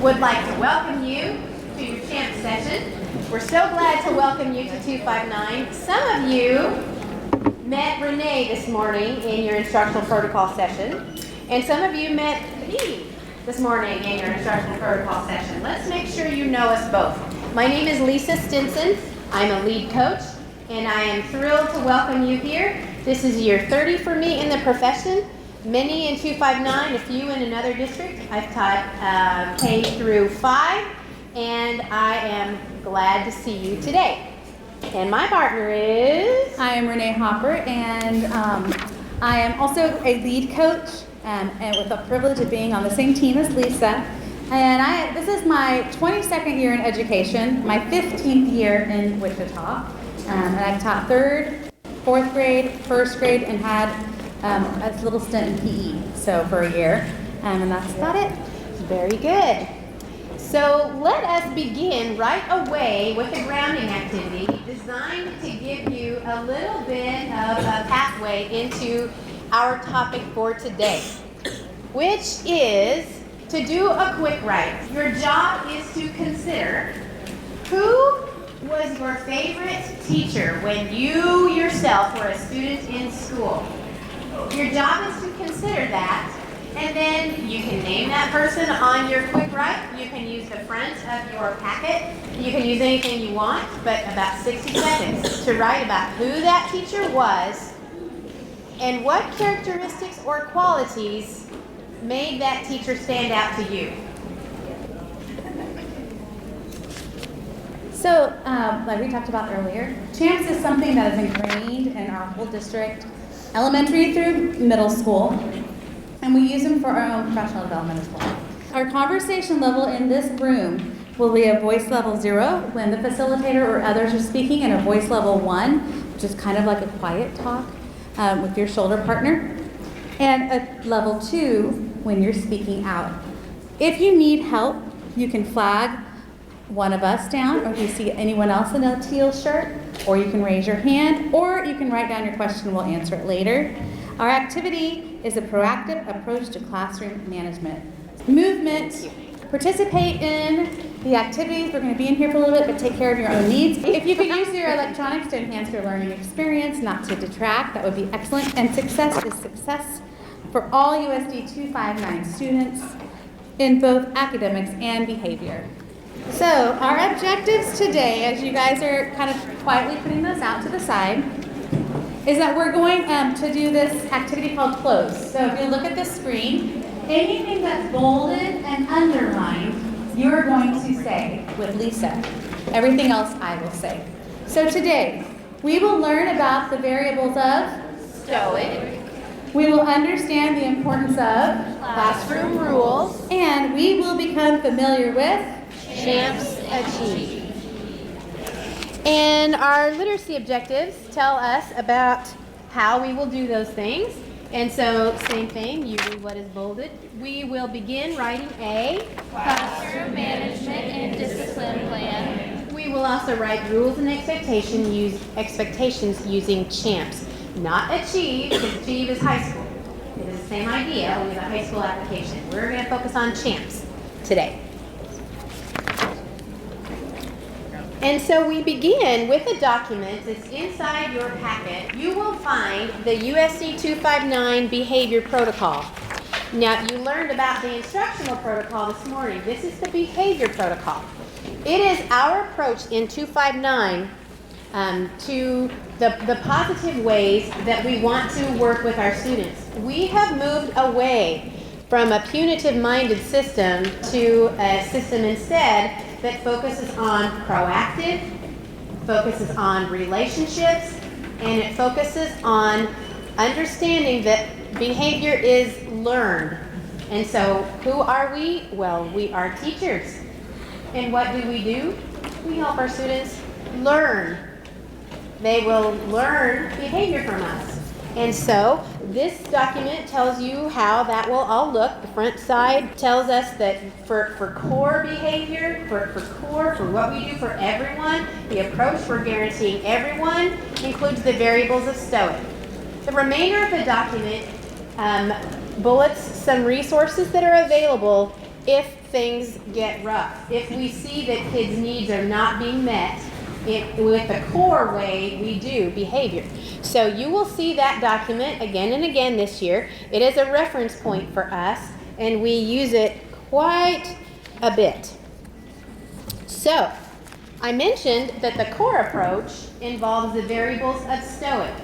would like to welcome you to your champ session. We're so glad to welcome you to 259. Some of you met Renee this morning in your instructional protocol session, and some of you met me this morning in your instructional protocol session. Let's make sure you know us both. My name is Lisa Stinson. I'm a lead coach, and I am thrilled to welcome you here. This is year 30 for me in the profession. Many in 259, a few in another district. I've taught K through 5, and I am glad to see you today. And my partner is? I am Renee Hopper, and I am also a lead coach, and with the privilege of being on the same team as Lisa. And this is my 22nd year in education, my 15th year in Wichita. And I've taught 3rd, 4th grade, 1st grade, and had a little stint in PE, so for a year, and that's about it. Very good. So let us begin right away with a grounding activity designed to give you a little bit of a pathway into our topic for today, which is to do a quick write. Your job is to consider who was your favorite teacher when you yourself were a student in school. Your job is to consider that, and then you can name that person on your quick write. You can use the front of your packet. You can use anything you want, but about 60 seconds to write about who that teacher was and what characteristics or qualities made that teacher stand out to you. So, like we talked about earlier, CHAMPS is something that is ingrained in our whole district, elementary through middle school, and we use them for our own professional development as well. Our conversation level in this room will be a voice level 0 when the facilitator or others are speaking, and a voice level 1, which is kind of like a quiet talk with your shoulder partner, and a level 2 when you're speaking out. If you need help, you can flag one of us down, or if you see anyone else in a teal shirt, or you can raise your hand, or you can write down your question and we'll answer it later. Our activity is a proactive approach to classroom management. Movement, participate in the activities. We're going to be in here for a little bit, but take care of your own needs. If you could use your electronics to enhance your learning experience, not to detract, that would be excellent. And success is success for all USD 259 students in both academics and behavior. So our objectives today, as you guys are kind of quietly putting those out to the side, is that we're going to do this activity called close. So if you look at the screen, anything that's bolded and underlined, you're going to say with Lisa. Everything else I will say. So today, we will learn about the variables of Stoic. We will understand the importance of Classroom rules. and we will become familiar with CHAMPS achieve. And our literacy objectives tell us about how we will do those things. And so, same thing, you read what is bolded. We will begin writing a classroom management and discipline plan. We will also write rules and expectations using CHAMPS. Not achieve, because achieve is high school. It is the same idea, only the high school application. We're going to focus on CHAMPS today. And so we begin with a document that's inside your packet. You will find the USD 259 Behavior Protocol. Now, you learned about the instructional protocol this morning. This is the Behavior Protocol. It is our approach in 259 to the positive ways that we want to work with our students. We have moved away from a punitive-minded system to a system instead that focuses on proactive, focuses on relationships, and it focuses on understanding that behavior is learned. And so who are we? Well, we are teachers. And what do? We help our students learn. They will learn behavior from us. And so this document tells you how that will all look. The front side tells us that for core behavior, for what we do for everyone, the approach we're guaranteeing everyone includes the variables of Stoic. The remainder of the document bullets some resources that are available if things get rough. If we see that kids' needs are not being met with the core way we do behavior. So you will see that document again and again this year. It is a reference point for us, and we use it quite a bit. So, I mentioned that the core approach involves the variables of STOIC.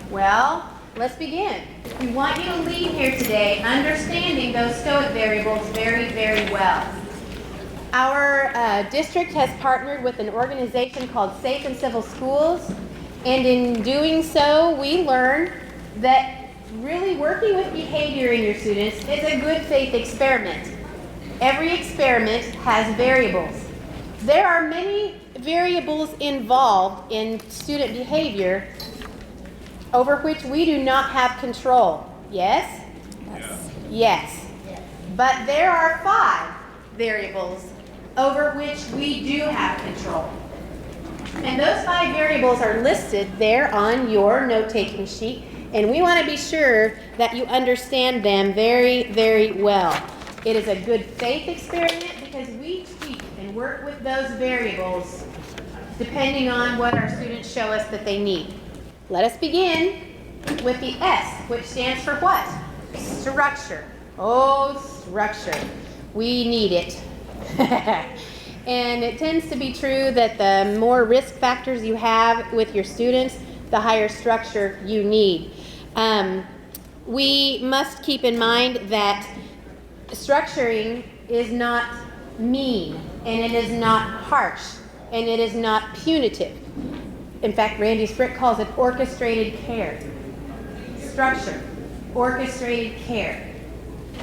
Well, let's begin. We want you to leave here today understanding those STOIC variables very, very well. Our district has partnered with an organization called Safe and Civil Schools, and in doing so, we learned that really working with behavior in your students is a good faith experiment. Every experiment has variables. There are many variables involved in student behavior over which we do not have control. Yes? Yes. But there are 5 variables over which we do have control. And those 5 variables are listed there on your note-taking sheet, and we want to be sure that you understand them very, very well. It is a good faith experiment because we tweak and work with those variables depending on what our students show us that they need. Let us begin with the S, which stands for what? Structure. Oh, structure. We need it. And it tends to be true that the more risk factors you have with your students, the higher structure you need. We must keep in mind that structuring is not mean, and it is not harsh, and it is not punitive. In fact, Randy Sprick calls it orchestrated care. Structure, orchestrated care.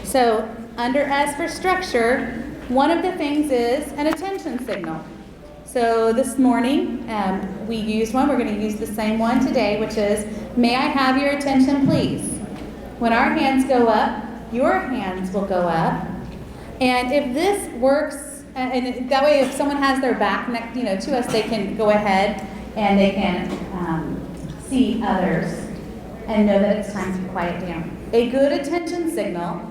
So under S for structure, one of the things is an attention signal. So this morning we used one. We're going to use the same one today, which is, may I have your attention, please? When our hands go up, your hands will go up. And if this works, and that way if someone has their back to us, they can go ahead and they can see others and know that it's time to quiet down. A good attention signal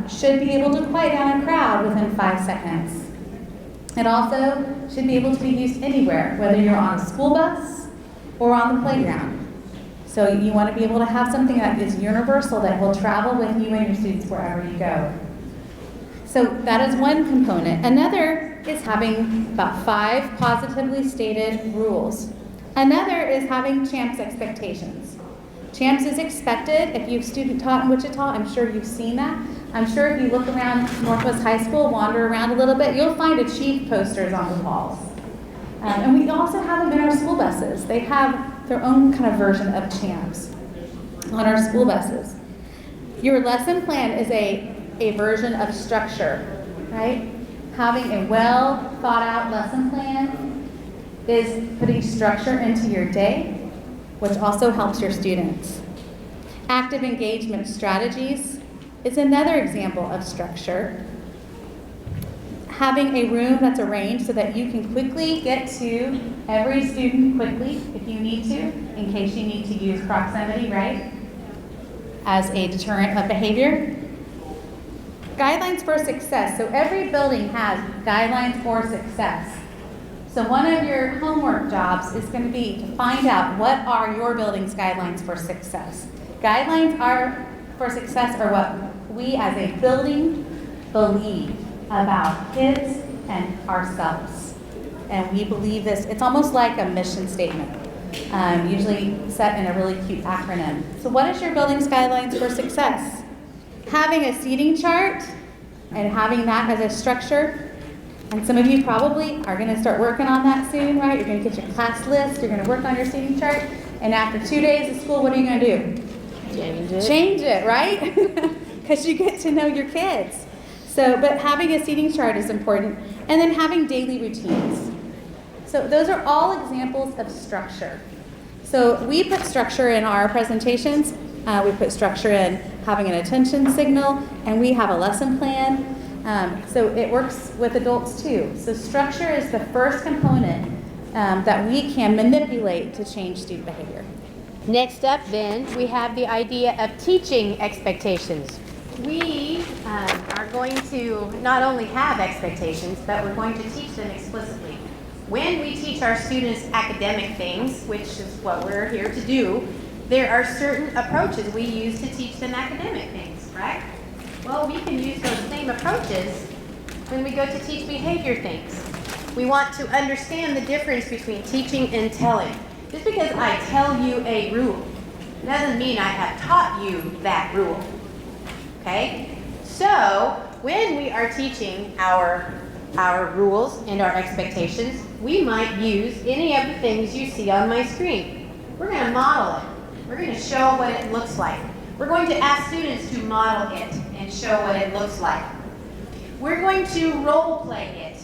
should be able to quiet down a crowd within 5 seconds. It also should be able to be used anywhere, whether you're on a school bus or on the playground. So you want to be able to have something that is universal, that will travel with you and your students wherever you go. So that is one component. Another is having about 5 positively stated rules. Another is having CHAMPS expectations. CHAMPS is expected. If you've student taught in Wichita, I'm sure you've seen that. I'm sure if you look around Northwest High School, wander around a little bit, you'll find achieve posters on the walls. And we also have them in our school buses. They have their own kind of version of CHAMPS on our school buses. Your lesson plan is a version of structure, right? Having a well thought out lesson plan is putting structure into your day, which also helps your students. Active engagement strategies is another example of structure. Having a room that's arranged so that you can quickly get to every student quickly if you need to, in case you need to use proximity, right? As a deterrent of behavior. Guidelines for success. So every building has guidelines for success. So one of your homework jobs is going to be to find out what are your building's guidelines for success. Guidelines for success are what we as a building believe about kids and ourselves. And we believe this, it's almost like a mission statement, usually set in a really cute acronym. So what is your building's guidelines for success? Having a seating chart and having that as a structure. And some of you probably are going to start working on that soon, right? You're going to get your class list, you're going to work on your seating chart, and after 2 days of school, what are you going to do? Change it, right? Because you get to know your kids. So, but having a seating chart is important, and then having daily routines. So those are all examples of structure. So we put structure in our presentations. We put structure in having an attention signal, and we have a lesson plan. So it works with adults too. So structure is the first component that we can manipulate to change student behavior. Next up then, we have the idea of teaching expectations. We are going to not only have expectations, but we're going to teach them explicitly. When we teach our students academic things, which is what we're here to do, there are certain approaches we use to teach them academic things, right? Well, we can use those same approaches when we go to teach behavior things. We want to understand the difference between teaching and telling. Just because I tell you a rule doesn't mean I have taught you that rule, okay? So, when we are teaching our rules and our expectations, we might use any of the things you see on my screen. We're going to model it. We're going to show what it looks like. We're going to ask students to model it and show what it looks like. We're going to role play it.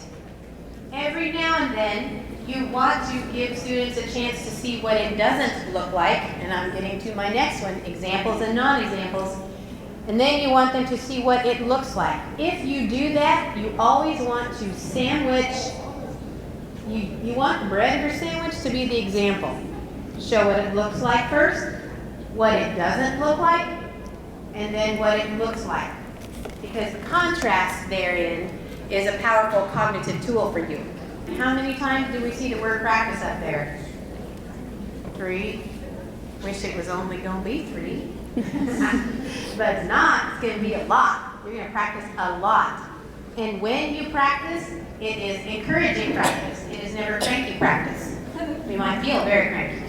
Every now and then, you want to give students a chance to see what it doesn't look like, and I'm getting to my next one, examples and non-examples. And then you want them to see what it looks like. If you do that, you always want to sandwich, you want bread in your sandwich to be the example. Show what it looks like first, what it doesn't look like, and then what it looks like. Because the contrast therein is a powerful cognitive tool for you. How many times do we see the word practice up there? 3. Wish it was only going to be 3. But it's not. It's going to be a lot. You're going to practice a lot. And when you practice, it is encouraging practice. It is never cranky practice. We might feel very cranky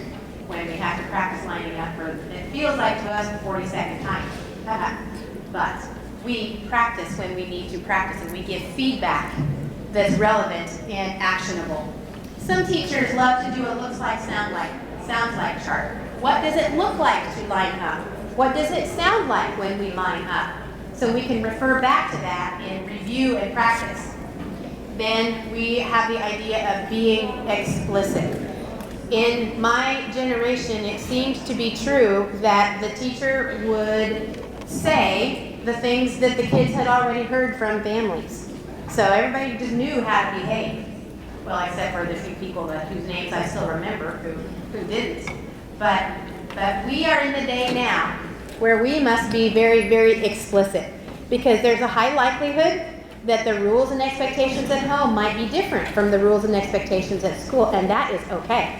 when we have to practice lining up for, it feels like to us a 40-second time. But we practice when we need to practice, and we give feedback that's relevant and actionable. Some teachers love to do a looks like, sounds like chart. What does it look like to line up? What does it sound like when we line up? So we can refer back to that in review and practice. Then we have the idea of being explicit. In my generation, it seemed to be true that the teacher would say the things that the kids had already heard from families. So everybody just knew how to behave. Well, except for the few people whose names I still remember who didn't. But we are in the day now where we must be very, very explicit, because there's a high likelihood that the rules and expectations at home might be different from the rules and expectations at school, and that is okay.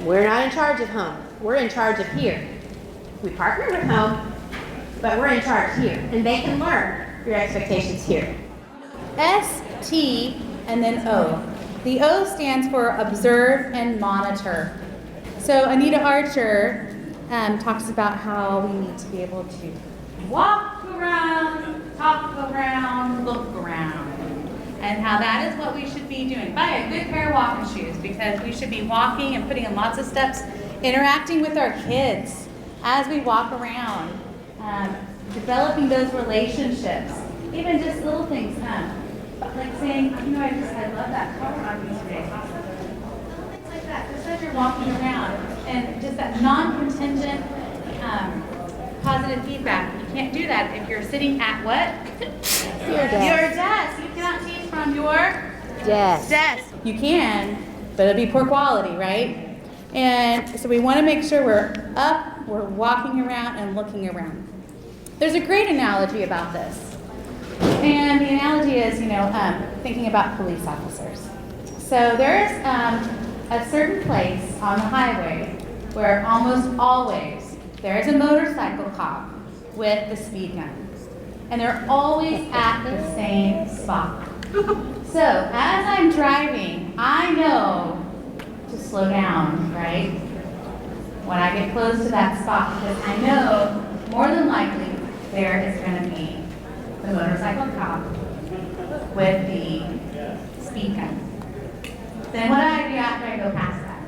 We're not in charge of home. We're in charge of here. We partner with home, but we're in charge here, and they can learn your expectations here. S, T, and then O. The O stands for observe and monitor. So Anita Archer talks about how we need to be able to walk around, talk around, look around, and how that is what we should be doing. Buy a good pair of walking shoes, because we should be walking and putting in lots of steps, interacting with our kids as we walk around, developing those relationships, even just little things, like saying, I love that color on you today. Little things like that, just as you're walking around, and just that non-contingent positive feedback. You can't do that if you're sitting at what? Your desk. Your desk. You cannot teach from your desk. You can, but it'll be poor quality, right? And so we want to make sure we're up, we're walking around and looking around. There's a great analogy about this. And the analogy is, thinking about police officers. So there's a certain place on the highway where almost always there's a motorcycle cop with the speed gun. And they're always at the same spot. So as I'm driving, I know to slow down, right? When I get close to that spot, because I know more than likely there is going to be the motorcycle cop with the speed gun. Then what do I do after I go past that?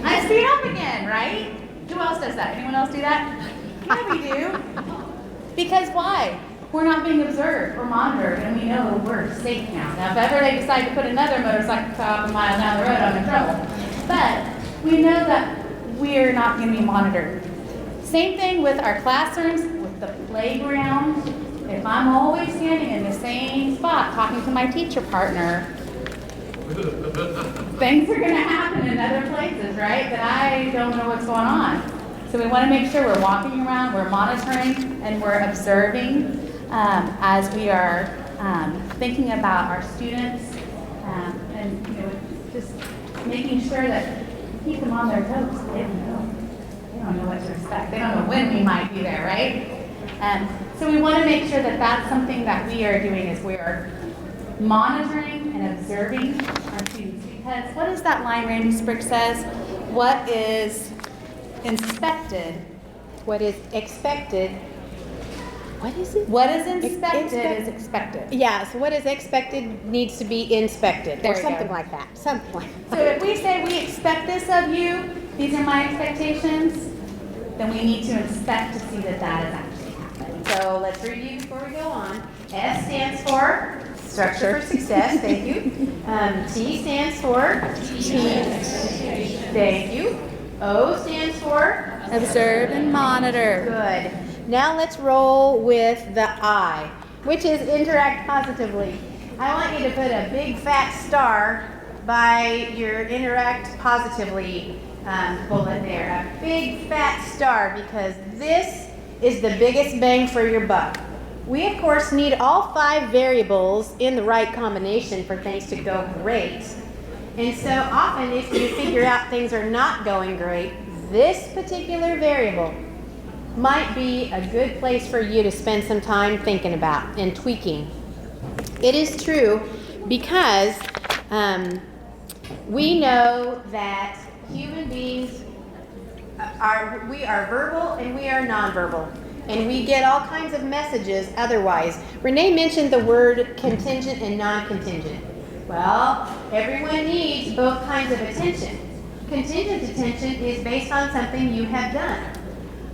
I speed up again, right? Who else does that? Anyone else do that? Yeah, we do. Because why? We're not being observed or monitored, and we know we're safe now. Now, if ever they decide to put another motorcycle cop a mile down the road, I'm in trouble. But we know that we're not going to be monitored. Same thing with our classrooms, with the playground. If I'm always standing in the same spot talking to my teacher partner, things are going to happen in other places, right? That I don't know what's going on. So we want to make sure we're walking around, we're monitoring, and we're observing as we are thinking about our students, and just making sure that we keep them on their toes. They don't know what to expect. They don't know when we might be there, right? So we want to make sure that that's something that we are doing, is we are monitoring and observing our students. Because what is that line Randy Sprigg says? What is inspected? What is expected? What is it? What is inspected is expected. Yeah, so what is expected needs to be inspected, There or you go. something like that. Something like So if we say we expect this of you, these are my expectations, then we need to inspect to see that that is actually happening. So let's review before we go on. S stands for structure for success. Thank you. T stands for thank you. O stands for Observe and monitor. good. Now let's roll with the I, which is interact positively. I want you to put a big fat star by your interact positively bullet there. A big fat star, because this is the biggest bang for your buck. We, of course, need all 5 variables in the right combination for things to go great. And so often, if you figure out things are not going great, this particular variable might be a good place for you to spend some time thinking about and tweaking. It is true because we know that human beings we are verbal and we are nonverbal. And we get all kinds of messages otherwise. Renee mentioned the word contingent and non-contingent. Well, everyone needs both kinds of attention. Contingent attention is based on something you have done.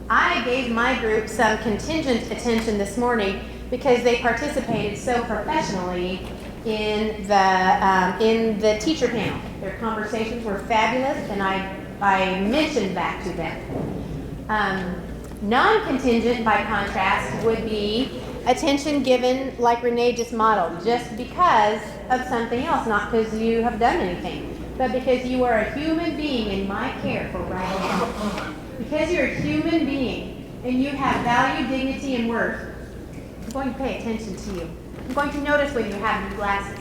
I gave my group some contingent attention this morning because they participated so professionally in the teacher panel. Their conversations were fabulous, and I mentioned that to them. Non-contingent, by contrast, would be attention given like Renee just modeled, just because of something else, not because you have done anything, but because you are a human being in my care for right now. Because you're a human being and you have value, dignity, and worth, I'm going to pay attention to you. I'm going to notice when you have new glasses.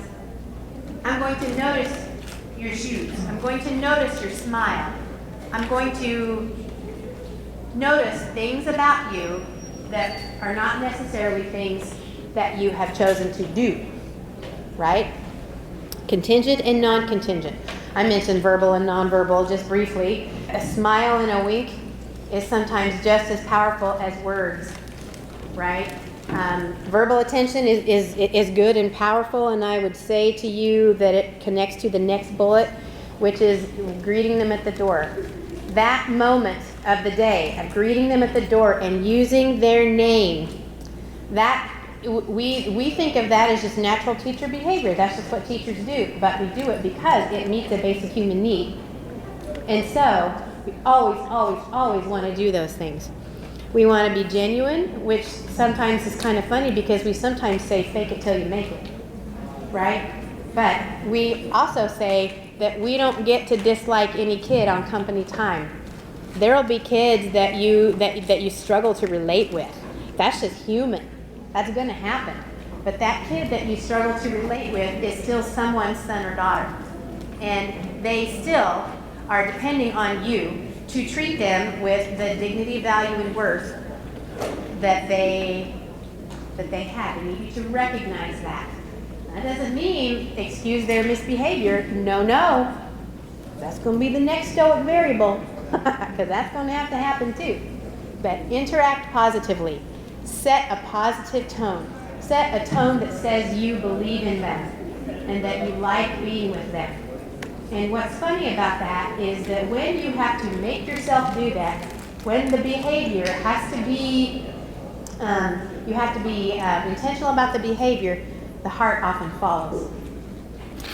I'm going to notice your shoes. I'm going to notice your smile. I'm going to notice things about you that are not necessarily things that you have chosen to do, right? Contingent and non-contingent. I mentioned verbal and nonverbal just briefly. A smile and a wink is sometimes just as powerful as words, right? Verbal attention is good and powerful, and I would say to you that it connects to the next bullet, which is greeting them at the door. That moment of the day of greeting them at the door and using their name, that we think of that as just natural teacher behavior. That's just what teachers do, but we do it because it meets a basic human need. And so we always want to do those things. We want to be genuine, which sometimes is kind of funny because we sometimes say fake it till you make it, right? But we also say that we don't get to dislike any kid on company time. There will be kids that you struggle to relate with. That's just human. That's going to happen. But that kid that you struggle to relate with is still someone's son or daughter. And they still are depending on you to treat them with the dignity, value, and worth that they have. You need to recognize that. That doesn't mean excuse their misbehavior. No. That's going to be the next stoic variable, because that's going to have to happen too. But interact positively. Set a positive tone. Set a tone that says you believe in them and that you like being with them. And what's funny about that is that when you have to make yourself do that, when the behavior has to be, you have to be intentional about the behavior, the heart often follows.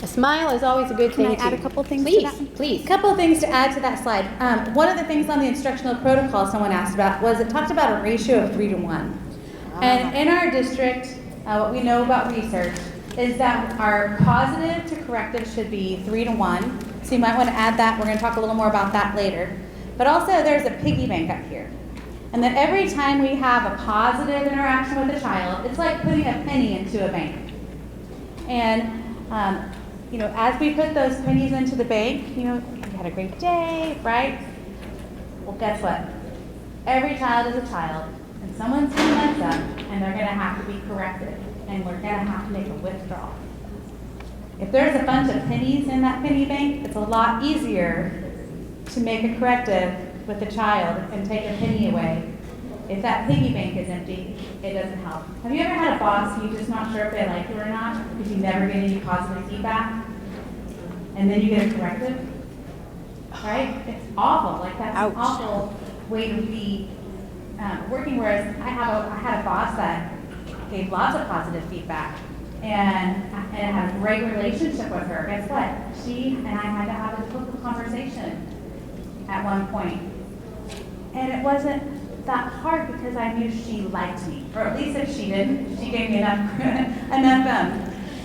A smile is always a good thing. Can I add a couple things Please, to that? Please. A couple of things to add to that slide. One of the things on the instructional protocol someone asked about was it talked about a ratio of 3 to 1. And in our district, what we know about research is that our positive to corrective should be 3 to 1. So you might want to add that. We're going to talk a little more about that later. But also there's a piggy bank up here. And that every time we have a positive interaction with a child, it's like putting a penny into a bank. And as we put those pennies into the bank, we had a great day, right? Well, guess what? Every child is a child, and someone's going to mess up, and they're going to have to be corrected, and we're going to have to make a withdrawal. If there's a bunch of pennies in that penny bank, it's a lot easier to make a corrective with the child and take a penny away. If that piggy bank is empty, it doesn't help. Have you ever had a boss who you're just not sure if they like you or not because you never get any positive feedback? And then you get a corrective? Right? It's awful. Like that's an awful way to be working. Whereas I had a boss that gave lots of positive feedback and I had a great relationship with her. Guess what? She and I had to have a difficult conversation at one point. And it wasn't that hard because I knew she liked me. Or at least if she didn't, she gave me enough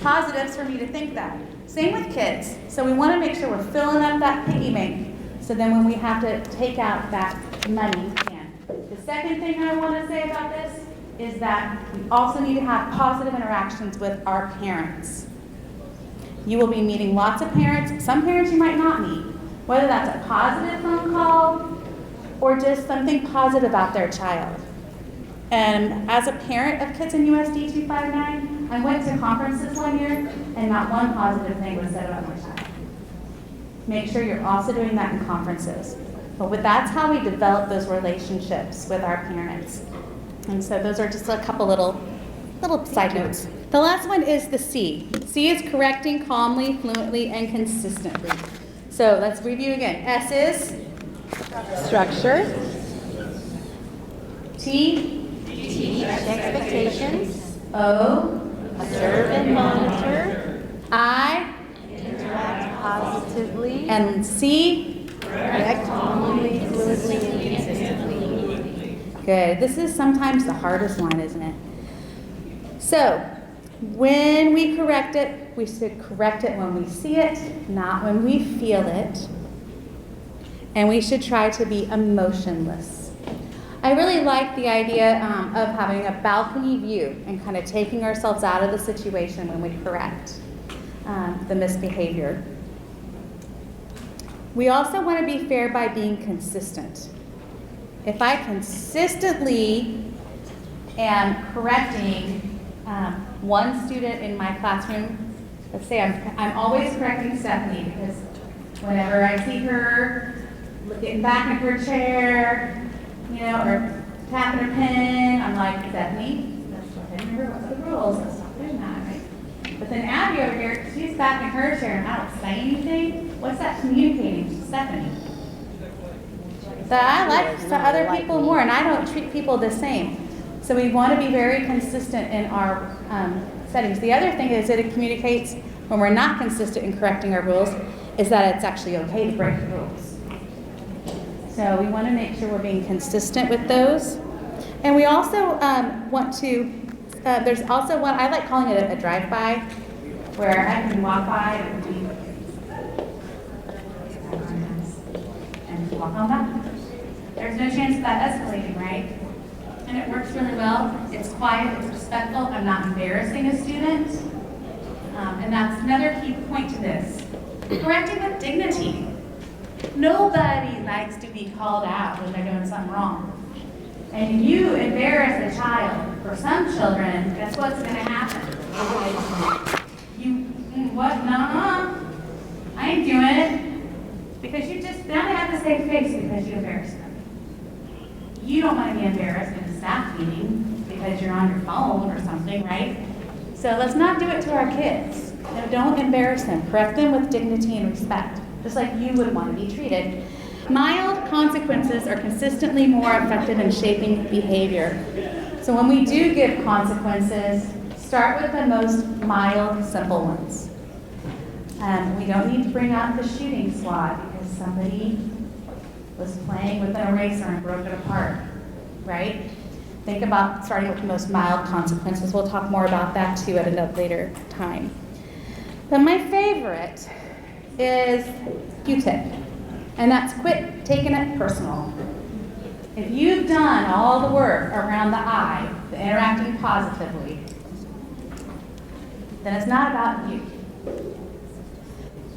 positives for me to think that. Same with kids. So we want to make sure we're filling up that piggy bank so then when we have to take out that money, we can. The second thing I want to say about this is that we also need to have positive interactions with our parents. You will be meeting lots of parents. Some parents you might not meet, whether that's a positive phone call or just something positive about their child. And as a parent of kids in USD 259, I went to conferences one year and not one positive thing was said about my child. Make sure you're also doing that in conferences. But that's how we develop those relationships with our parents. And so those are just a couple little side notes. The last one is the C. C is correcting calmly, fluently, and consistently. So let's review again. S is Structure. T. Teach expectations. O. Observe and monitor. I. Interact positively. And C. Correct calmly, fluently, and consistently. Good. This is sometimes the hardest one, isn't it? So, when we correct it, we should correct it when we see it, not when we feel it. And we should try to be emotionless. I really like the idea of having a balcony view and kind of taking ourselves out of the situation when we correct the misbehavior. We also want to be fair by being consistent. If I consistently am correcting one student in my classroom, let's say I'm always correcting Stephanie because whenever I see her getting back in her chair, or tapping her pen, I'm like, Stephanie, let's go ahead and remember what's the rules. Let's stop doing that, right? But then Abby over here, she's back in her chair and I don't say anything. What's that communicating to Stephanie? That I like other people more and I don't treat people the same. So we want to be very consistent in our settings. The other thing is that it communicates when we're not consistent in correcting our rules is that it's actually okay to break the rules. So we want to make sure we're being consistent with those. And we also want to, there's also one, I like calling it a drive-by, where I can walk by and walk on back. There's no chance of that escalating, right? And it works really well. It's quiet, it's respectful. I'm not embarrassing a student. And that's another key point to this. Correcting with dignity. Nobody likes to be called out when they're doing something wrong. And you embarrass a child. For some children, guess what's going to happen? What? No, I ain't doing it. Because now they have to save face because you embarrassed them. You don't want to be embarrassed in a staff meeting because you're on your phone or something, right? So let's not do it to our kids. No, don't embarrass them. Correct them with dignity and respect, just like you would want to be treated. Mild consequences are consistently more effective in shaping behavior. So when we do give consequences, start with the most mild, simple ones. We don't need to bring out the shooting squad because somebody was playing with an eraser and broke it apart, right? Think about starting with the most mild consequences. We'll talk more about that too at a later time. But my favorite is Q-tip. And that's quit taking it personal. If you've done all the work around the I, the interacting positively, then it's not about you.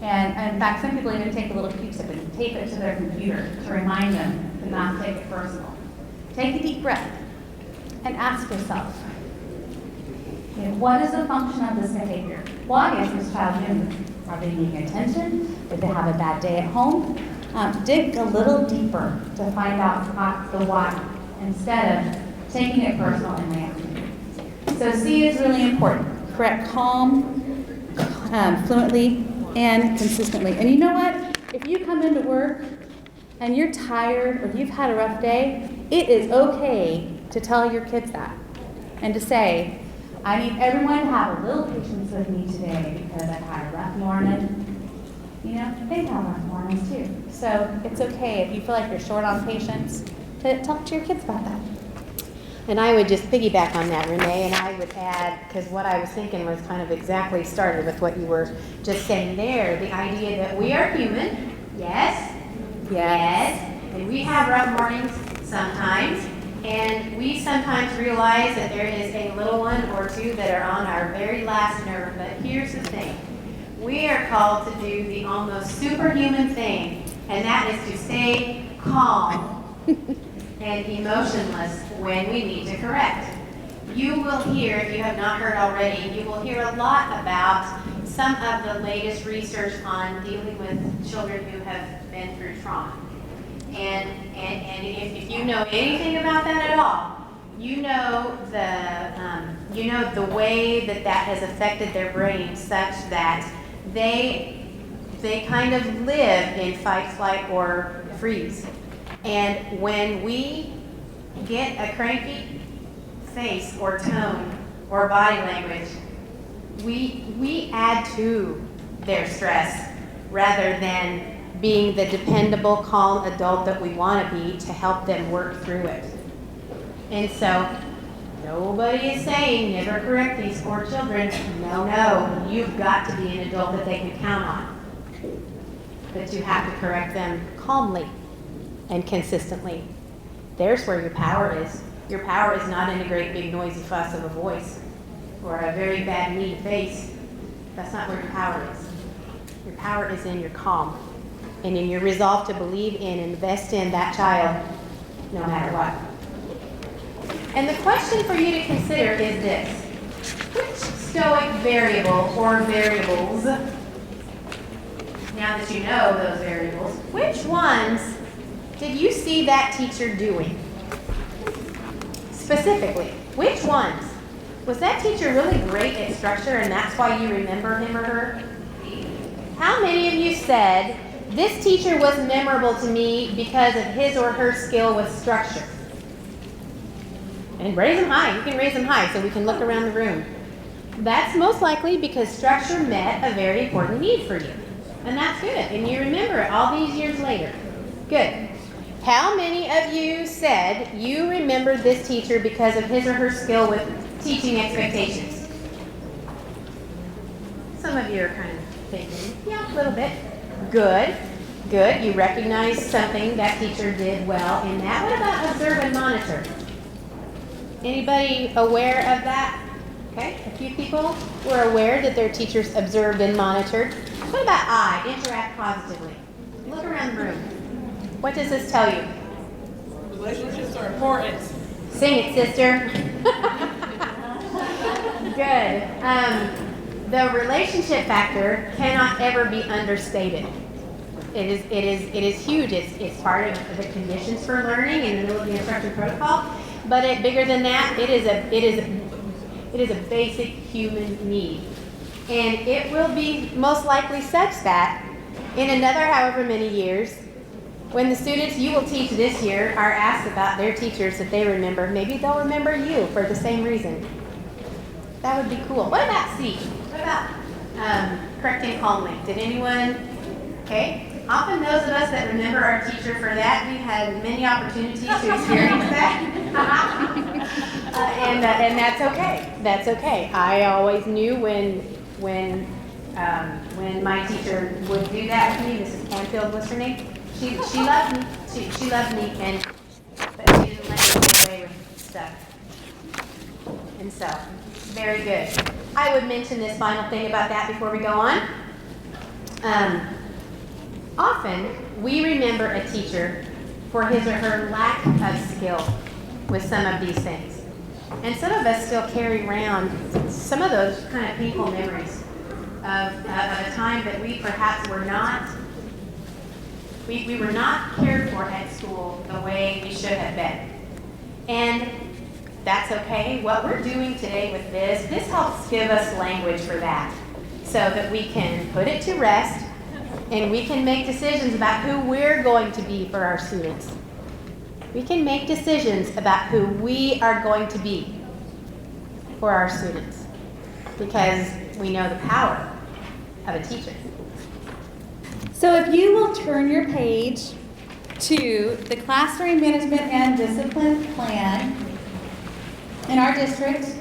And in fact, some people even take a little Q-tip and tape it to their computer to remind them to not take it personal. Take a deep breath and ask yourself, what is the function of this behavior? Why is this child doing this? Are they needing attention? Did they have a bad day at home? Dig a little deeper to find out the why instead of taking it personal and reacting. So C is really important. Correct calm, fluently, and consistently. And you know what? If you come into work and you're tired or you've had a rough day, it is okay to tell your kids that and to say, I need everyone to have a little patience with me today because I've had a rough morning. You know, they have rough mornings too. So it's okay if you feel like you're short on patience to talk to your kids about that. And I would just piggyback on that, Renee, and I would add, because what I was thinking was kind of exactly started with what you were just saying there, the idea that we are human, yes, and we have rough mornings sometimes, and we sometimes realize that there is a little one or two that are on our very last nerve, but here's the thing. We are called to do the almost superhuman thing, and that is to stay calm and emotionless when we need to correct. You will hear, if you have not heard already, you will hear a lot about some of the latest research on dealing with children who have been through trauma. And if you know anything about that at all, you know the way that has affected their brain such that they kind of live in fight, flight, or freeze. And when we get a cranky face or tone or body language, we add to their stress rather than being the dependable, calm adult that we want to be to help them work through it. And so, nobody is saying never correct these poor children. No, you've got to be an adult that they can count on. But you have to correct them calmly and consistently. There's where your power is. Your power is not in a great big noisy fuss of a voice or a very bad mean face. That's not where your power is. Your power is in your calm and in your resolve to believe in and invest in that child no matter what. And the question for you to consider is this. Which stoic variable or variables, now that you know those variables, which ones did you see that teacher doing? Specifically, which ones? Was that teacher really great at structure and that's why you remember him or her? How many of you said, this teacher was memorable to me because of his or her skill with structure? And raise them high. You can raise them high so we can look around the room. That's most likely because structure met a very important need for you. And that's good. And you remember it all these years later. Good. How many of you said you remembered this teacher because of his or her skill with teaching expectations? Some of you are kind of thinking, yeah, a little bit. Good. You recognize something that teacher did well in that. What about observe and monitor? Anybody aware of that? Okay, a few people were aware that their teachers observed and monitored. What about I, interact positively? Look around the room. What does this tell you? Relationships are important. Sing it, sister. Good. The relationship factor cannot ever be understated. It is huge. It's part of the conditions for learning in the middle of the instruction protocol. But bigger than that, it is a basic human need. And it will be most likely such that in another however many years, when the students you will teach this year are asked about their teachers that they remember, maybe they'll remember you for the same reason. That would be cool. What about C? What about correcting calmly? Did anyone? Okay. Often those of us that remember our teacher for that, we've had many opportunities to experience that. And that's okay. That's okay. I always knew when my teacher would do that with me, Mrs. Canfield was her name, She loves me. She loves me, but she doesn't let me get away with stuff. And so, very good. I would mention this final thing about that before we go on. Often, we remember a teacher for his or her lack of skill with some of these things. And some of us still carry around some of those kind of painful memories of a time that we perhaps were not, we were not cared for at school the way we should have been. And that's okay. What we're doing today with this helps give us language for that so that we can put it to rest and we can make decisions about who we're going to be for our students. We can make decisions about who we are going to be for our students because we know the power of a teacher. So if you will turn your page to the Classroom Management and Discipline Plan in our district,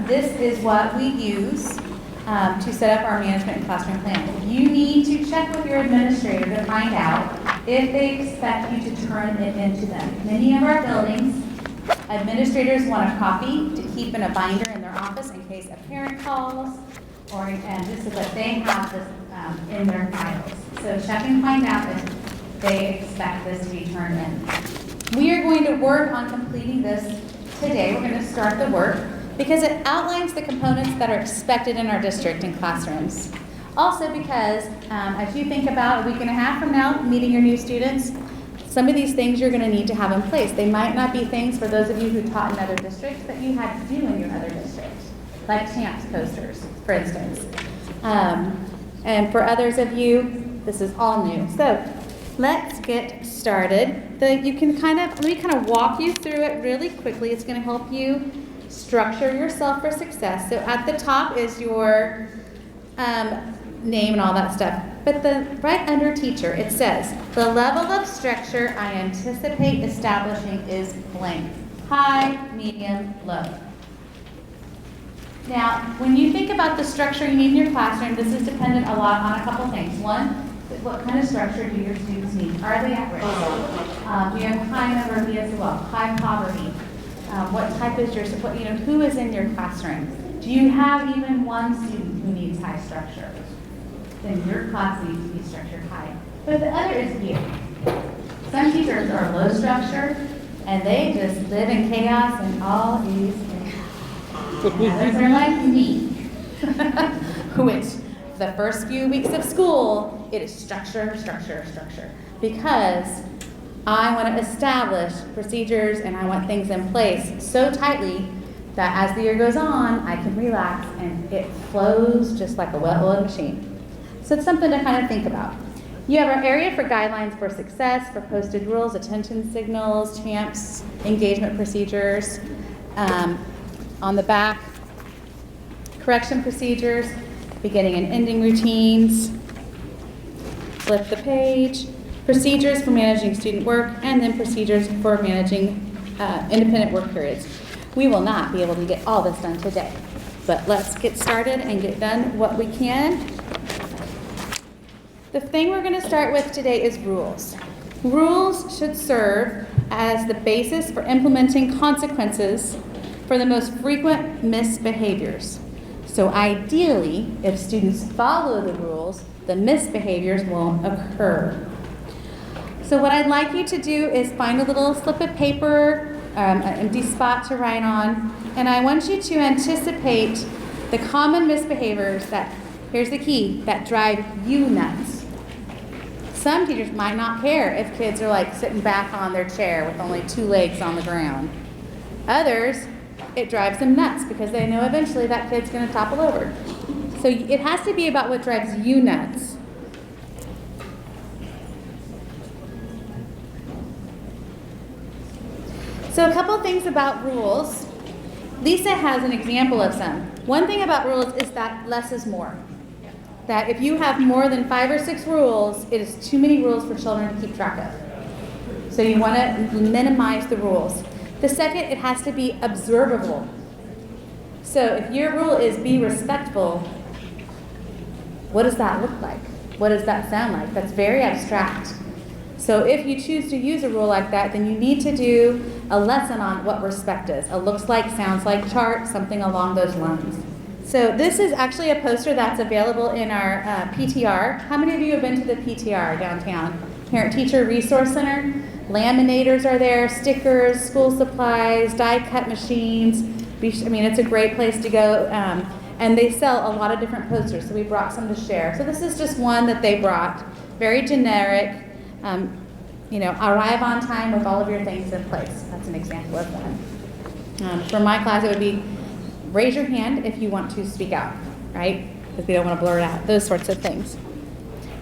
this is what we use to set up our management and classroom plan. You need to check with your administrator to find out if they expect you to turn it into them. Many of our buildings, administrators want a copy to keep in a binder in their office in case a parent calls, and just so that they have this in their files. So check and find out if they expect this to be turned in. We are going to work on completing this today. We're going to start the work because it outlines the components that are expected in our district and classrooms. Also because as you think about a week and a half from now, meeting your new students, some of these things you're going to need to have in place. They might not be things for those of you who taught in other districts that you had to do in your other districts, like TAMPS posters, for instance. And for others of you, this is all new. So let's get started. Let me kind of walk you through it really quickly. It's going to help you structure yourself for success. So at the top is your name and all that stuff. But right under teacher, it says, the level of structure I anticipate establishing is blank. High, medium, low. Now, when you think about the structure you need in your classroom, this is dependent a lot on a couple things. One, what kind of structure do your students need? Are they at risk? Do you have a high number of ESOL, high poverty? What type is your support? Who is in your classroom? Do you have even one student who needs high structure? Then your class needs to be structured high. But the other is you. Some teachers are low structure, and they just live in chaos and all these things. Others are like me, which the first few weeks of school, it is structure, structure, structure. Because I want to establish procedures and I want things in place so tightly that as the year goes on, I can relax and it flows just like a well-oiled machine. So it's something to kind of think about. You have our area for guidelines for success, for posted rules, attention signals, CHAMPS, engagement procedures. On the back, correction procedures, beginning and ending routines. Flip the page. Procedures for managing student work, and then procedures for managing independent work periods. We will not be able to get all this done today, but let's get started and get done what we can. The thing we're going to start with today is rules. Rules should serve as the basis for implementing consequences for the most frequent misbehaviors. So ideally, if students follow the rules, the misbehaviors won't occur. So what I'd like you to do is find a little slip of paper, an empty spot to write on, and I want you to anticipate the common misbehaviors that, here's the key, that drive you nuts. Some teachers might not care if kids are like sitting back on their chair with only 2 legs on the ground. Others, it drives them nuts because they know eventually that kid's going to topple over. So it has to be about what drives you nuts. So a couple things about rules. Lisa has an example of some. One thing about rules is that less is more. That if you have more than 5 or 6 rules, it is too many rules for children to keep track of. So you want to minimize the rules. The second, it has to be observable. So if your rule is be respectful, what does that look like? What does that sound like? That's very abstract. So if you choose to use a rule like that, then you need to do a lesson on what respect is. A looks like, sounds like chart, something along those lines. So this is actually a poster that's available in our PTR. How many of you have been to the PTR downtown? Parent Teacher Resource Center? Laminators are there, stickers, school supplies, die cut machines. I mean, it's a great place to go. And they sell a lot of different posters, so we brought some to share. So this is just one that they brought, very generic. Arrive on time with all of your things in place. That's an example of one. For my class, it would be raise your hand if you want to speak out, right? Because we don't want to blur it out, those sorts of things.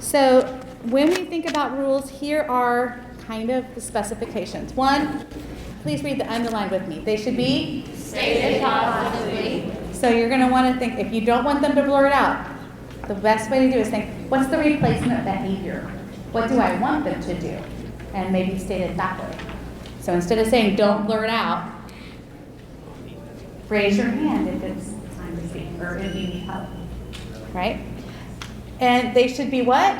So when we think about rules, here are kind of the specifications. One, please read the underline with me. They should be Stated positively. So you're going to want to think, if you don't want them to blur it out, the best way to do is think, what's the replacement behavior? What do I want them to do? And maybe state it that way. So instead of saying, don't blur it out, raise your hand if it's time to speak or if you need help, right? And they should be what?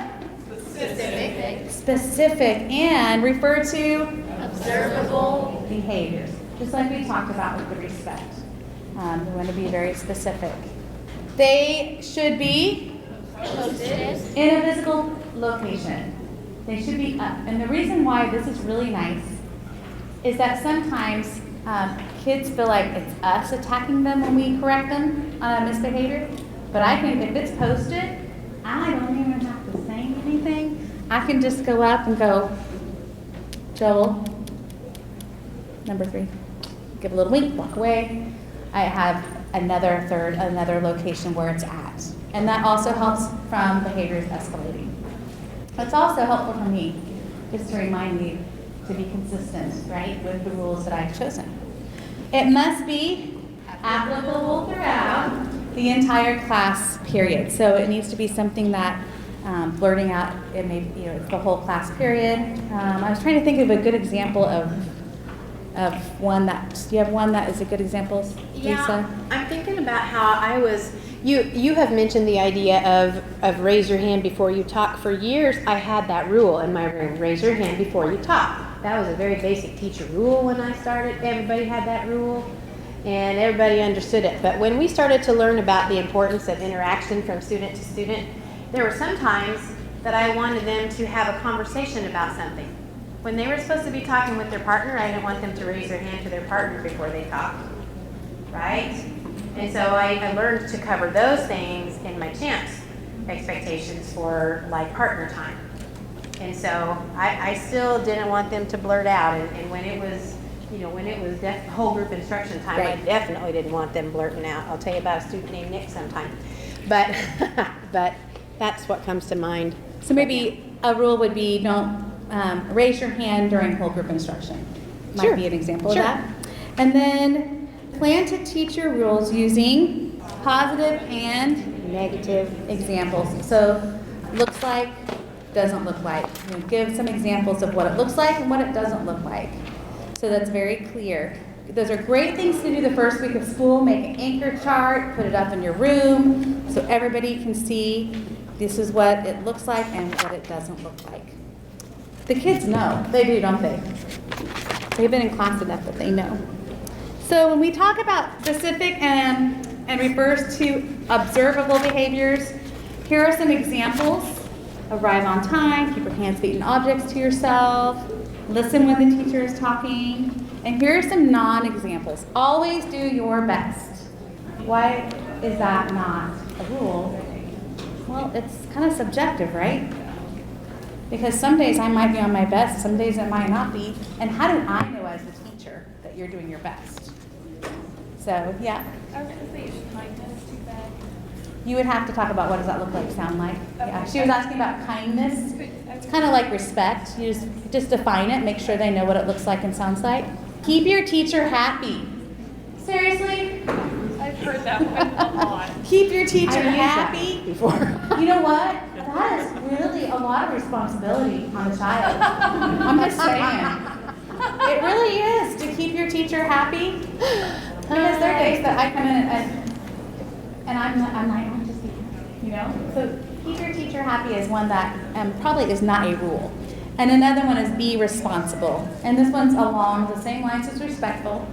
Specific and refer to Observable. behaviors, just like we talked about with the respect. We want to be very specific. They should be Posted. in a physical location. They should be up. And the reason why this is really nice is that sometimes kids feel like it's us attacking them when we correct them on a misbehavior. But I think if it's posted, I don't even have to say anything. I can just go up and go, Joel, number 3. Give a little wink, walk away. I have another location where it's at. And that also helps from behaviors escalating. It's also helpful for me, just to remind me to be consistent, right, with the rules that I've chosen. It must be applicable throughout the entire class period. So it needs to be something that blurting out, it may, it's the whole class period. I was trying to think of a good example of one that, do you have one that is a good example, Lisa? Yeah, I'm thinking about how I was, you have mentioned the idea of raise your hand before you talk. For years, I had that rule in my room, raise your hand before you talk. That was a very basic teacher rule when I started. Everybody had that rule, and everybody understood it. But when we started to learn about the importance of interaction from student to student, there were some times that I wanted them to have a conversation about something. When they were supposed to be talking with their partner, I didn't want them to raise their hand to their partner before they talked, right? And so I learned to cover those things in my CHAMPS expectations for like partner time. And so I still didn't want them to blurt out. And when it was, when it was whole group instruction time, Right. I definitely didn't want them blurting out. I'll tell you about a student named Nick sometime. But, but that's what comes to mind. So maybe a rule would be don't raise your hand during whole group instruction. Might Sure. be an example Sure. of that. And then plan to teach your rules using positive and Negative. examples. So looks like, doesn't look like. Give some examples of what it looks like and what it doesn't look like. So that's very clear. Those are great things to do the first week of school. Make an anchor chart, put it up in your room so everybody can see this is what it looks like and what it doesn't look like. The kids know. They do, don't they? They've been in class enough that they know. So when we talk about specific and refers to observable behaviors, here are some examples. Arrive on time, keep your hands, feet, and objects to yourself, listen when the teacher is talking, and here are some non-examples. Always do your best. Why is that not a rule? Well, it's kind of subjective, right? Because some days I might be on my best, some days it might not be. And how do I know as the teacher that you're doing your best? So, yeah. I was going to say, is kindness too bad? You would have to talk about what does that look like, sound like. Yeah. She was asking about kindness. It's kind of like respect. You just define it, make sure they know what it looks like and sounds like. Keep your teacher happy. Seriously? I've heard that one a lot. Keep your teacher I've used that happy. before. You know what? That is really a lot of responsibility on a child. I'm just saying. It really is to keep your teacher happy. Because there are days that I come in and I'm like, I'm just, So keep your teacher happy is one that probably is not a rule. And another one is be responsible. And this one's along the same lines as respectful.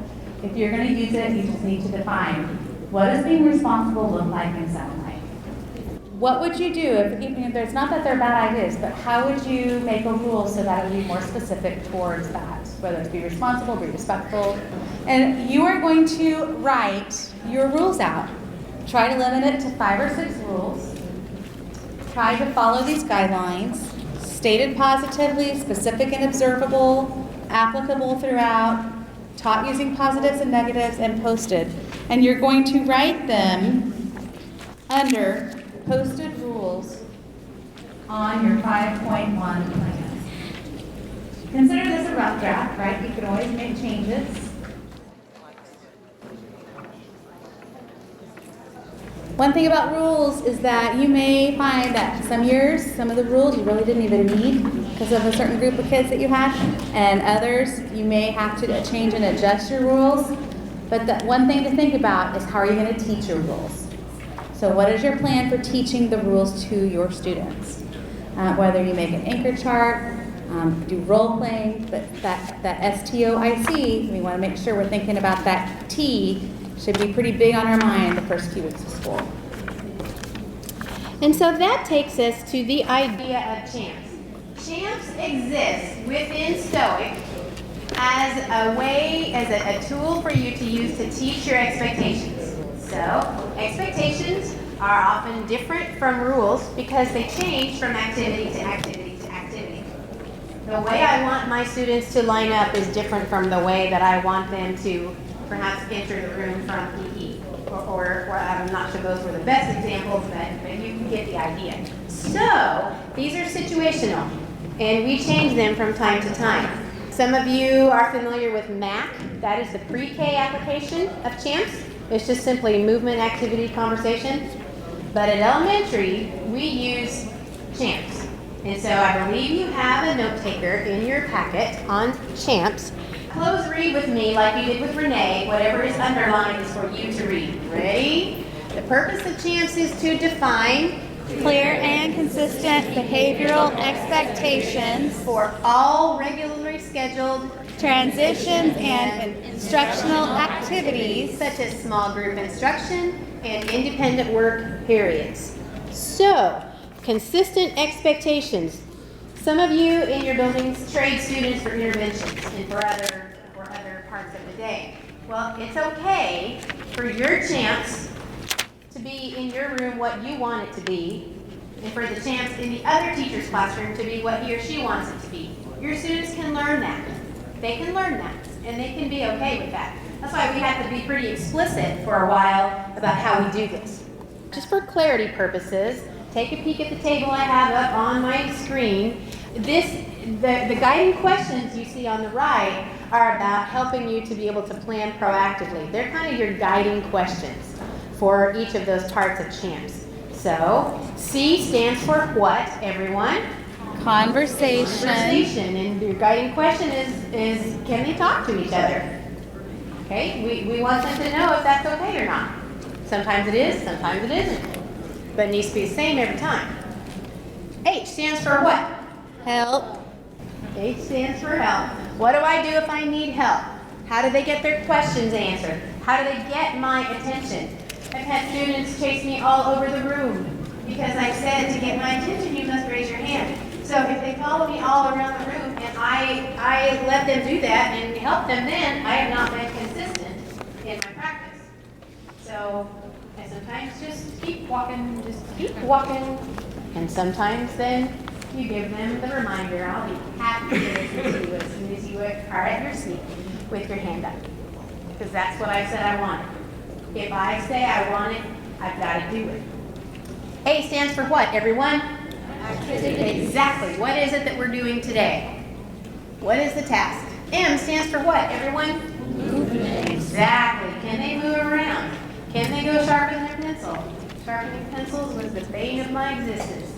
If you're going to use it, you just need to define what does being responsible look like and sound like. What would you do if, even if there's not that they're bad ideas, but how would you make a rule so that it would be more specific towards that? Whether it's be responsible, be respectful. And you are going to write your rules out. Try to limit it to 5 or 6 rules. Try to follow these guidelines. Stated positively, specific and observable, applicable throughout, taught using positives and negatives, and posted. And you're going to write them under posted rules on your 5.1 plan. Consider this a rough draft, right? You could always make changes. One thing about rules is that you may find that some years, some of the rules you really didn't even need because of a certain group of kids that you had, and others you may have to change and adjust your rules. But the one thing to think about is how are you going to teach your rules? So what is your plan for teaching the rules to your students? Whether you make an anchor chart, do role playing, but that STOIC, we want to make sure we're thinking about that T should be pretty big on our mind the first few weeks of school. And so that takes us to the idea of champs. Champs exist within Stoic as a way, as a tool for you to use to teach your expectations. So expectations are often different from rules because they change from activity to activity to activity. The way I want my students to line up is different from the way that I want them to perhaps enter the room from PE. Or I'm not sure those were the best examples, but you can get the idea. So these are situational, and we change them from time to time. Some of you are familiar with MAC. That is the pre-K application of CHAMPS. It's just simply movement, activity, conversation. But at elementary, we use CHAMPS. And so I believe you have a note taker in your packet on CHAMPS. Close read with me like you did with Renee. Whatever is underlined is for you to read. Ready? The purpose of CHAMPS is to define Clear and consistent behavioral expectations for all regularly scheduled transitions and instructional activities such as small group instruction and independent work periods. So, consistent expectations. Some of you in your buildings trade students for interventions and for other parts of the day. Well, it's okay for your CHAMPS to be in your room what you want it to be, and for the CHAMPS in the other teacher's classroom to be what he or she wants it to be. Your students can learn that. They can learn that, and they can be okay with that. That's why we have to be pretty explicit for a while about how we do this. Just for clarity purposes, take a peek at the table I have up on my screen. The guiding questions you see on the right are about helping you to be able to plan proactively. They're kind of your guiding questions for each of those parts of CHAMPS. So, C stands for what, everyone? conversation. And your guiding question is can they talk to each other? Okay, we want them to know if that's okay or not. Sometimes it is, sometimes it isn't. But it needs to be the same every time. H stands for what? Help. H stands for help. What do I do if I need help? How do they get their questions answered? How do they get my attention? I've had students chase me all over the room because I said to get my attention you must raise your hand. So if they follow me all around the room and I let them do that and help them then, I have not been consistent in my practice. So I sometimes just keep walking, and sometimes then you give them the reminder. I'll be happy to listen to you as soon as you are at your seat with your hand up. Because that's what I said I wanted. If I say I want it, I've got to do it. A stands for what, everyone? Activity. Exactly. What is it that we're doing today? What is the task? M stands for what, everyone? Movement. Exactly. Can they move around? Can they go sharpen their pencil? Sharpening pencils was the bane of my existence.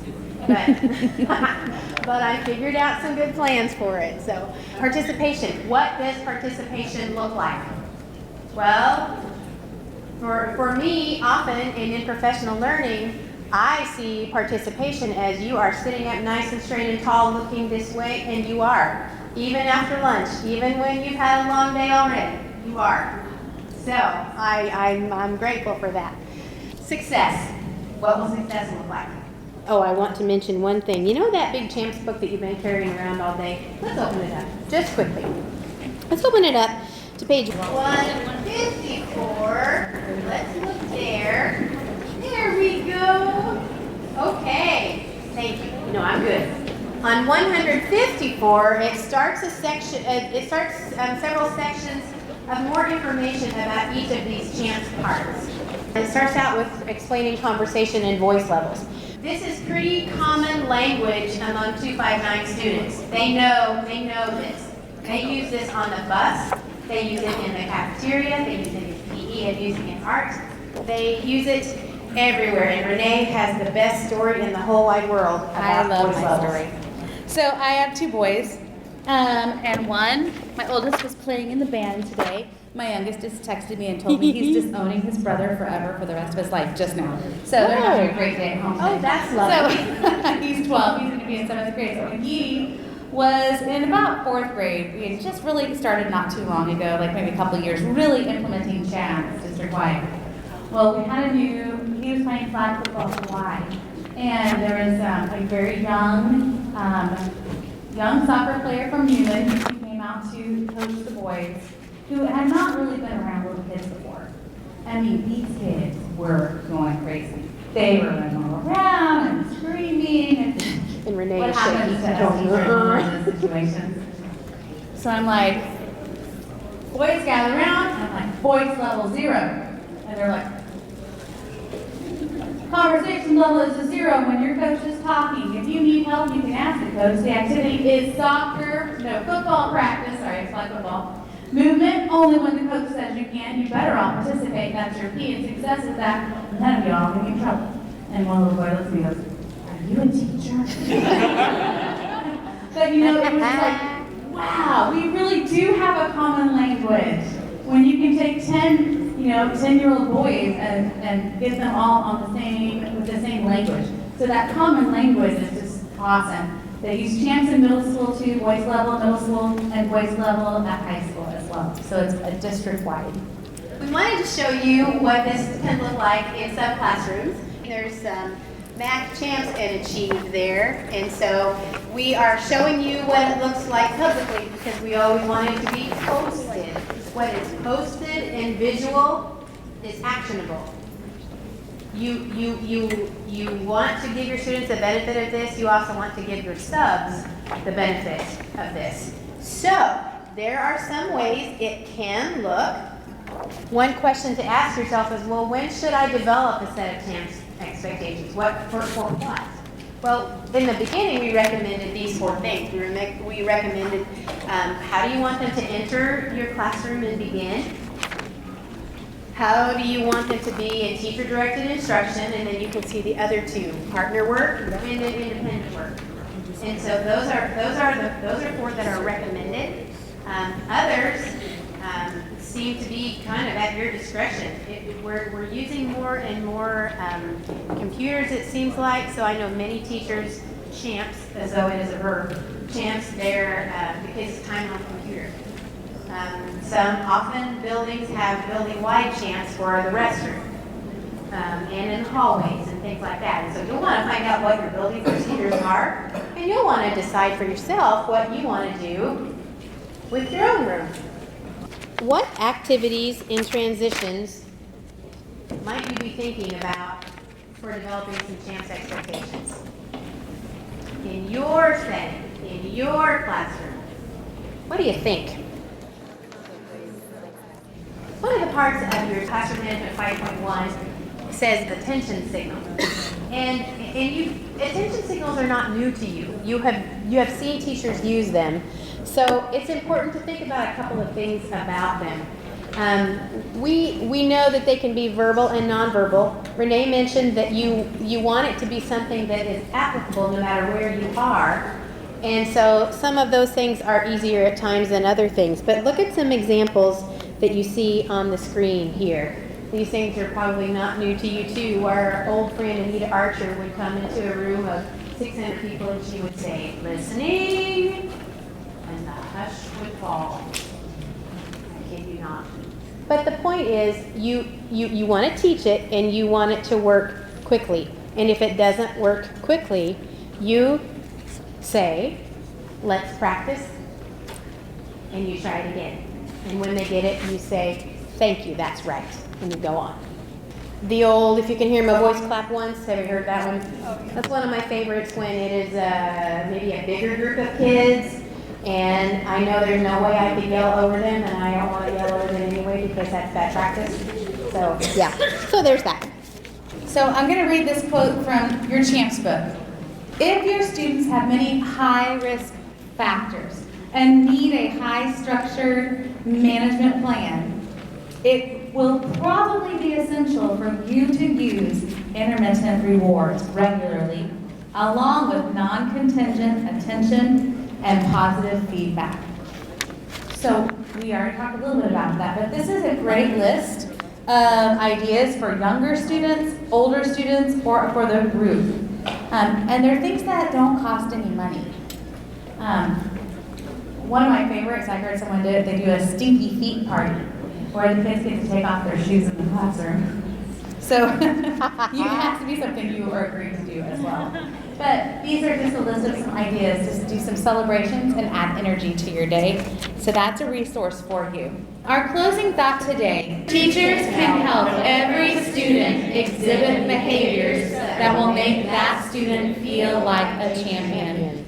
But I figured out some good plans for it. So, participation. What does participation look like? Well, for me, often in professional learning, I see participation as you are sitting up nice and straight and tall, looking this way, and you are. Even after lunch, even when you've had a long day already, you are. So I'm grateful for that. Success. What will success look like? Oh, I want to mention one thing. You know that big Champs book that you've been carrying around all day? Let's open it up, just quickly. Let's open it up to page 154. Let's look there. There we go. Okay. Thank you. No, I'm good. On 154, it starts a section. Several sections of more information about each of these Champs parts. It starts out with explaining conversation and voice levels. This is pretty common language among 259 students. They know this. They use this on the bus. They use it in the cafeteria. They use it in PE. They use it in art. They use it everywhere. And Renee has the best story in the whole wide world about voice levels. Story. So I have two boys, and one, my oldest was playing in the band today. My youngest just texted me and told me he's disowning his brother forever for the rest of his life just now. So they're having a great day at home today. Oh, that's lovely. So he's 12. He's going to be in 7th grade. So when he was in about 4th grade, we had just really started not too long ago, like maybe a couple of years, really implementing chats district-wide. Well, we had he was playing flag football for Y. And there was a very young soccer player from Newman who came out to coach the boys, who had not really been around little kids before. I mean, these kids were going crazy. They were running all around and screaming. And Renee What is happens shaking. to us in one of those situations? So I'm like, boys gather around, and I'm like, voice level 0. And they're like, conversation level is a 0 when your coach is talking. If you need help, you can ask the coach. The activity is soccer, no football practice, sorry, it's flag football. Movement, only when the coach says you can. You better all participate, that's your key. And success is that none of y'all can get in trouble. And one little boy looks at me and goes, are you a teacher? But it was like, wow, we really do have a common language. When you can take 10-year-old boys and get them all on with the same language. So that common language is just awesome. They use Champs in middle school too, voice level middle school, and voice level at high school as well. So it's a district-wide. We wanted to show you what this can look like in some classrooms. There's Math, Champs, and Achieve there. And so we are showing you what it looks like publicly because we always want it to be posted. What is posted and visual is actionable. You want to give your students the benefit of this. You also want to give your subs the benefit of this. So there are some ways it can look. One question to ask yourself is, well, when should I develop a set of Champs expectations? For what? Well, in the beginning, we recommended these 4 things. We recommended how do you want them to enter your classroom and begin? How do you want them to be in teacher-directed instruction? And then you can see the other 2, partner work and independent work. And so those are 4 that are recommended. Others seem to be kind of at your discretion. We're using more and more computers, it seems like. So I know many teachers champs, as though it is a verb, champs their the kids' time on the computer. Often buildings have building-wide champs for the restroom and in the hallways and things like that. And so you'll want to find out what your building procedures are, and you'll want to decide for yourself what you want to do with your own room. What activities and transitions might you be thinking about for developing some Champs expectations? In your setting, in your classroom, what do you think? One of the parts of your classroom management 5.1 says attention signals. And attention signals are not new to you. You have seen teachers use them. So it's important to think about a couple of things about them. We know that they can be verbal and nonverbal. Renee mentioned that you want it to be something that is applicable no matter where you are. And so some of those things are easier at times than other things. But look at some examples that you see on the screen here. These things are probably not new to you too. Our old friend Anita Archer would come into a room of 600 people and she would say, listening, and the hush would fall. I kid you not. But the point is, you want to teach it and you want it to work quickly. And if it doesn't work quickly, you say, let's practice, and you try it again. And when they get it, you say, thank you, that's right, and you go on. The old, if you can hear my voice clap once, have you heard that one? That's one of my favorites when it is maybe a bigger group of kids, and I know there's no way I could yell over them, and I don't want to yell over them anyway because that's bad practice. So, yeah, so there's that. So I'm going to read this quote from your CHAMPS book. If your students have many high-risk factors and need a high-structured management plan, it will probably be essential for you to use intermittent rewards regularly, along with non-contingent attention and positive feedback. So we already talked a little bit about that, but this is a great list of ideas for younger students, older students, or for the group. And they're things that don't cost any money. One of my favorites, I heard someone do it, they do a stinky feet party, where the kids get to take off their shoes in the classroom. So you have to be something you are agreeing to do as well. But these are just a list of some ideas to do some celebrations and add energy to your day. So that's a resource for you. Our closing thought today: teachers can help every student exhibit behaviors that will make that student feel like a champion.